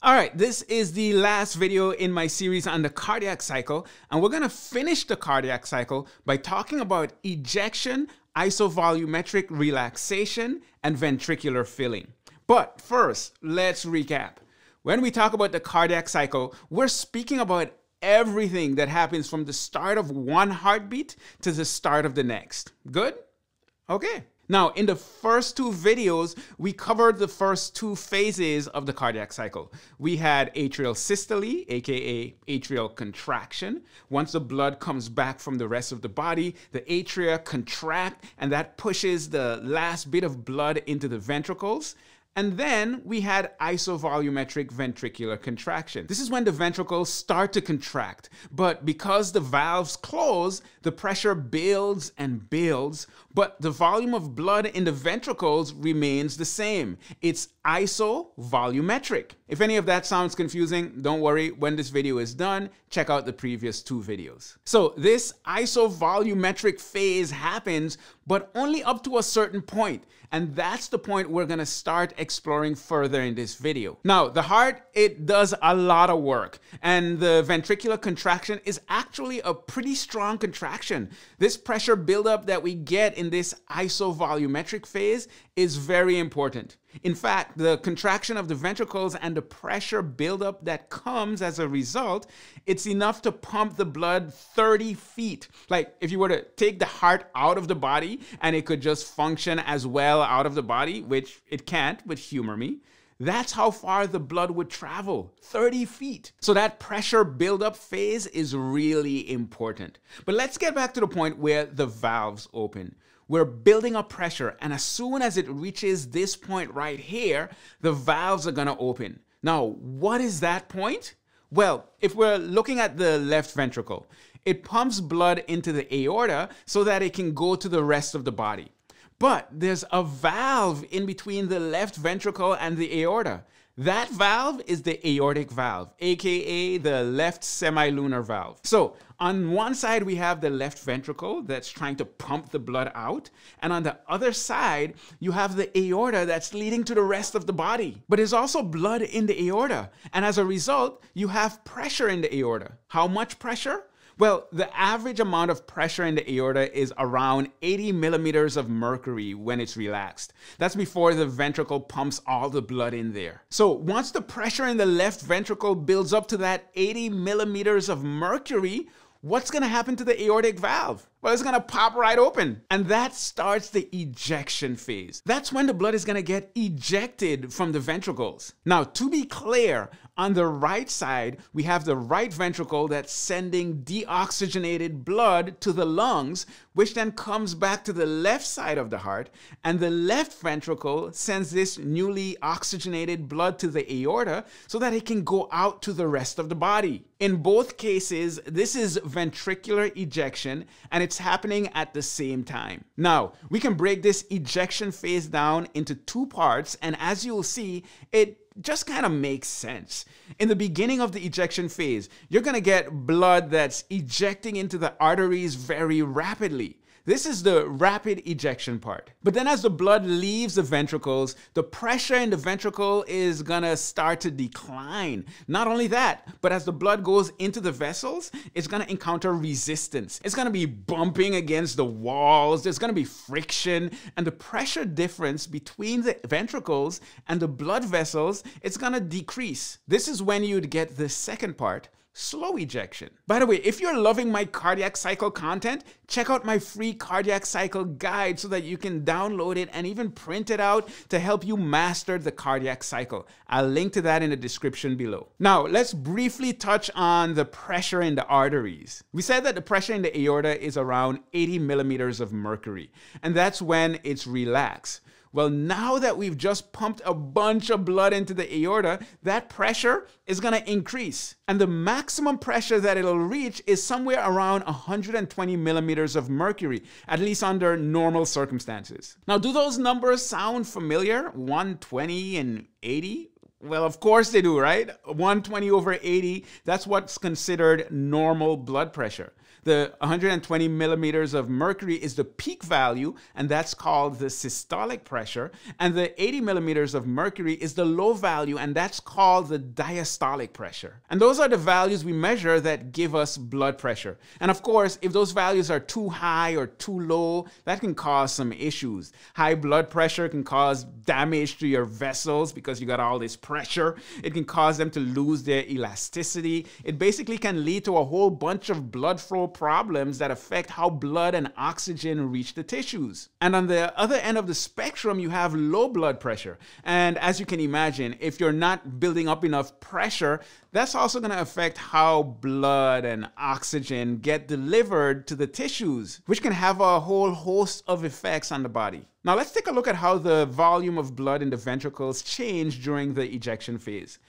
All right, this is the last video in my series on the cardiac cycle, and we're gonna finish the cardiac cycle by talking about ejection, isovolumetric relaxation, and ventricular filling. But first, let's recap. When we talk about the cardiac cycle, we're speaking about everything that happens from the start of one heartbeat to the start of the next. Good? Okay. Now, in the first two videos, we covered the first two phases of the cardiac cycle. We had atrial systole, aka atrial contraction. Once the blood comes back from the rest of the body, the atria contract, and that pushes the last bit of blood into the ventricles. And then we had isovolumetric ventricular contraction. This is when the ventricles start to contract, but because the valves close, the pressure builds and builds, but the volume of blood in the ventricles remains the same. It's isovolumetric. If any of that sounds confusing, don't worry. When this video is done, check out the previous two videos. So this isovolumetric phase happens, but only up to a certain point. And that's the point we're gonna start exploring further in this video. Now, the heart, it does a lot of work, and the ventricular contraction is actually a pretty strong contraction. This pressure buildup that we get in this isovolumetric phase is very important. In fact, the contraction of the ventricles and the pressure buildup that comes as a result, it's enough to pump the blood 30 feet. Like if you were to take the heart out of the body and it could just function as well out of the body, which it can't, but humor me, that's how far the blood would travel, 30 feet. So that pressure buildup phase is really important. But let's get back to the point where the valves open. We're building up pressure, and as soon as it reaches this point right here, the valves are gonna open. Now, what is that point? Well, if we're looking at the left ventricle, it pumps blood into the aorta so that it can go to the rest of the body. But there's a valve in between the left ventricle and the aorta. That valve is the aortic valve, aka the left semilunar valve. So on one side, we have the left ventricle that's trying to pump the blood out. And on the other side, you have the aorta that's leading to the rest of the body. But there's also blood in the aorta. And as a result, you have pressure in the aorta. How much pressure? Well, the average amount of pressure in the aorta is around 80 millimeters of mercury when it's relaxed. That's before the ventricle pumps all the blood in there. So once the pressure in the left ventricle builds up to that 80 millimeters of mercury, what's gonna happen to the aortic valve? Well, it's gonna pop right open. And that starts the ejection phase. That's when the blood is gonna get ejected from the ventricles. Now, to be clear, on the right side, we have the right ventricle that's sending deoxygenated blood to the lungs, which then comes back to the left side of the heart. And the left ventricle sends this newly oxygenated blood to the aorta so that it can go out to the rest of the body. In both cases, this is ventricular ejection, and it's happening at the same time. Now, we can break this ejection phase down into two parts, and as you'll see, it just kind of makes sense. In the beginning of the ejection phase, you're gonna get blood that's ejecting into the arteries very rapidly. This is the rapid ejection part. But then as the blood leaves the ventricles, the pressure in the ventricle is gonna start to decline. Not only that, but as the blood goes into the vessels, it's gonna encounter resistance. It's gonna be bumping against the walls, there's gonna be friction, and the pressure difference between the ventricles and the blood vessels, it's gonna decrease. This is when you'd get the second part, slow ejection. By the way, if you're loving my cardiac cycle content, check out my free cardiac cycle guide so that you can download it and even print it out to help you master the cardiac cycle. I'll link to that in the description below. Now, let's briefly touch on the pressure in the arteries. We said that the pressure in the aorta is around 80 millimeters of mercury, and that's when it's relaxed. Well, now that we've just pumped a bunch of blood into the aorta, that pressure is gonna increase. And the maximum pressure that it'll reach is somewhere around 120 millimeters of mercury, at least under normal circumstances. Now, do those numbers sound familiar? 120 and 80? Well, of course they do, right? 120/80, that's what's considered normal blood pressure. The 120 millimeters of mercury is the peak value, and that's called the systolic pressure. And the 80 millimeters of mercury is the low value, and that's called the diastolic pressure. And those are the values we measure that give us blood pressure. And of course, if those values are too high or too low, that can cause some issues. High blood pressure can cause damage to your vessels because you got all this pressure. It can cause them to lose their elasticity. It basically can lead to a whole bunch of blood flow problems that affect how blood and oxygen reach the tissues. And on the other end of the spectrum, you have low blood pressure. And as you can imagine, if you're not building up enough pressure, that's also going to affect how blood and oxygen get delivered to the tissues, which can have a whole host of effects on the body. Now let's take a look at how the volume of blood in the ventricles change during the ejection phase.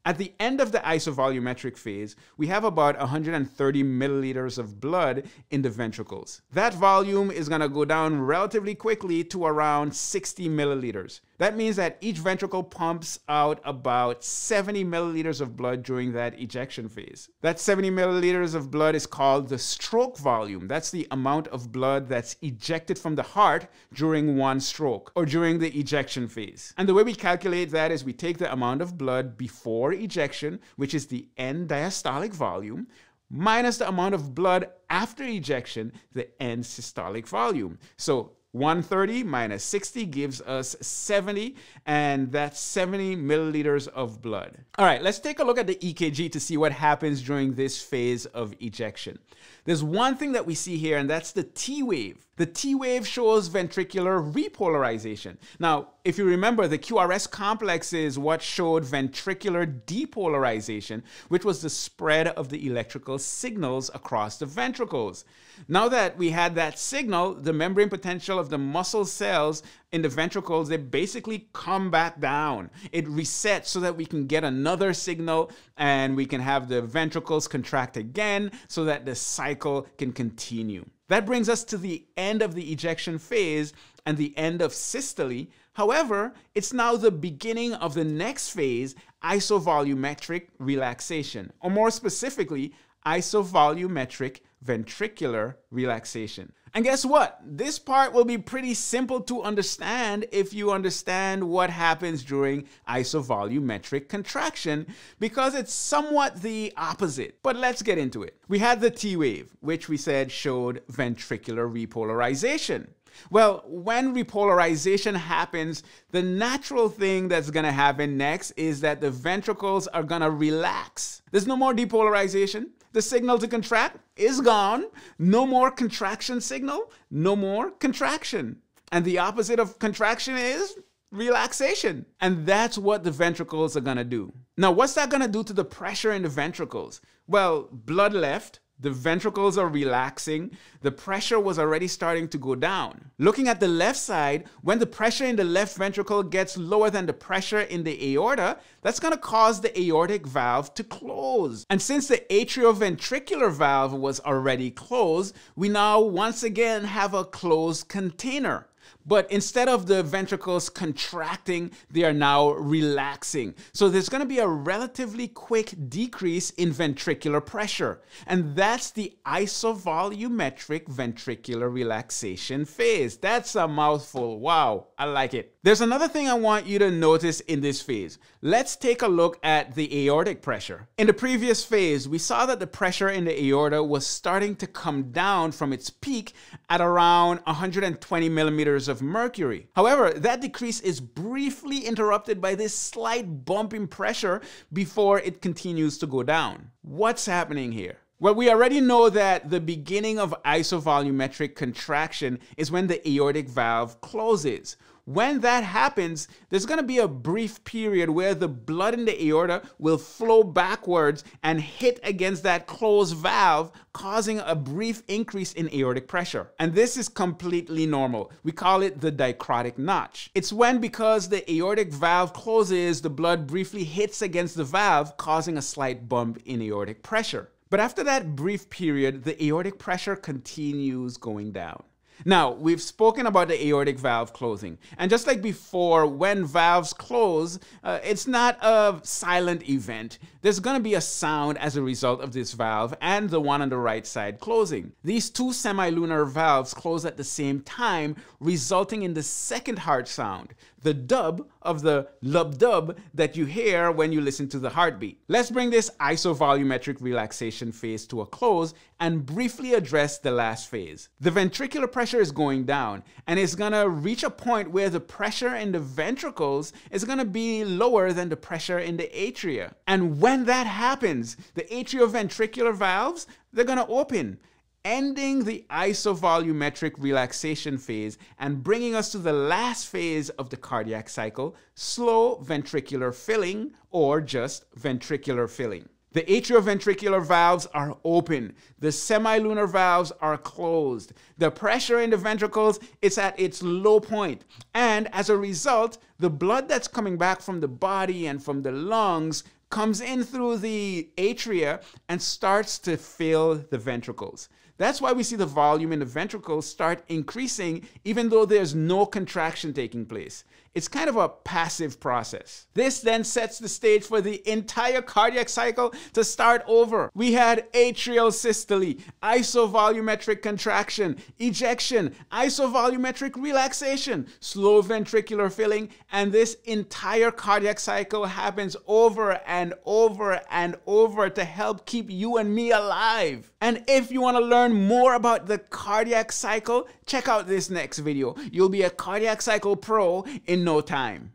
At the end of the isovolumetric phase, we have about 130 milliliters of blood in the ventricles. That volume is going to go down relatively quickly to around 60 milliliters. That means that each ventricle pumps out about 70 milliliters of blood during that ejection phase. That 70 milliliters of blood is called the stroke volume. That's the amount of blood that's ejected from the heart during one stroke or during the ejection phase. And the way we calculate that is we take the amount of blood before ejection, which is the end diastolic volume, minus the amount of blood after ejection, the end systolic volume. So 130 minus 60 gives us 70, and that's 70 milliliters of blood. All right, let's take a look at the EKG to see what happens during this phase of ejection. There's one thing that we see here, and that's the T wave. The T wave shows ventricular repolarization. Now, if you remember, the QRS complex is what showed ventricular depolarization, which was the spread of the electrical signals across the ventricles. Now that we had that signal, the membrane potential of the muscle cells in the ventricles, they basically come back down. It resets so that we can get another signal and we can have the ventricles contract again so that the cycle can continue. That brings us to the end of the ejection phase and the end of systole. However, it's now the beginning of the next phase, isovolumetric relaxation, or more specifically, isovolumetric ventricular relaxation. And guess what? This part will be pretty simple to understand if you understand what happens during isovolumetric contraction, because it's somewhat the opposite. But let's get into it. We had the T wave, which we said showed ventricular repolarization. Well, when repolarization happens, the natural thing that's going to happen next is that the ventricles are going to relax. There's no more depolarization. The signal to contract is gone. No more contraction signal, no more contraction. And the opposite of contraction is relaxation. And that's what the ventricles are going to do. Now, what's that going to do to the pressure in the ventricles? Well, blood left. The ventricles are relaxing. The pressure was already starting to go down. Looking at the left side, when the pressure in the left ventricle gets lower than the pressure in the aorta, that's going to cause the aortic valve to close. And since the atrioventricular valve was already closed, we now once again have a closed container. But instead of the ventricles contracting, they are now relaxing. So there's going to be a relatively quick decrease in ventricular pressure. And that's the isovolumetric ventricular relaxation phase. That's a mouthful. Wow, I like it. There's another thing I want you to notice in this phase. Let's take a look at the aortic pressure. In the previous phase, we saw that the pressure in the aorta was starting to come down from its peak at around 120 millimeters of mercury. However, that decrease is briefly interrupted by this slight bump in pressure before it continues to go down. What's happening here? Well, we already know that the beginning of isovolumetric contraction is when the aortic valve closes. When that happens, there's going to be a brief period where the blood in the aorta will flow backwards and hit against that closed valve, causing a brief increase in aortic pressure. And this is completely normal. We call it the Dicrotic Notch. It's when, because the aortic valve closes, the blood briefly hits against the valve, causing a slight bump in aortic pressure. But after that brief period, the aortic pressure continues going down. Now, we've spoken about the aortic valve closing. And just like before, when valves close, it's not a silent event. There's going to be a sound as a result of this valve and the one on the right side closing. These two semilunar valves close at the same time, resulting in the second heart sound, the dub of the lub-dub that you hear when you listen to the heartbeat. Let's bring this isovolumetric relaxation phase to a close and briefly address the last phase. The ventricular pressure is going down, and it's gonna reach a point where the pressure in the ventricles is gonna be lower than the pressure in the atria. And when that happens, the atrioventricular valves, they're gonna open, ending the isovolumetric relaxation phase and bringing us to the last phase of the cardiac cycle, slow ventricular filling, or just ventricular filling. The atrioventricular valves are open. The semilunar valves are closed. The pressure in the ventricles is at its low point. And as a result, the blood that's coming back from the body and from the lungs comes in through the atria and starts to fill the ventricles. That's why we see the volume in the ventricles start increasing even though there's no contraction taking place. It's kind of a passive process. This then sets the stage for the entire cardiac cycle to start over. We had atrial systole, isovolumetric contraction, ejection, isovolumetric relaxation, slow ventricular filling, and this entire cardiac cycle happens over and over and over to help keep you and me alive. And if you want to learn more about the cardiac cycle, check out this next video. You'll be a cardiac cycle pro in no time.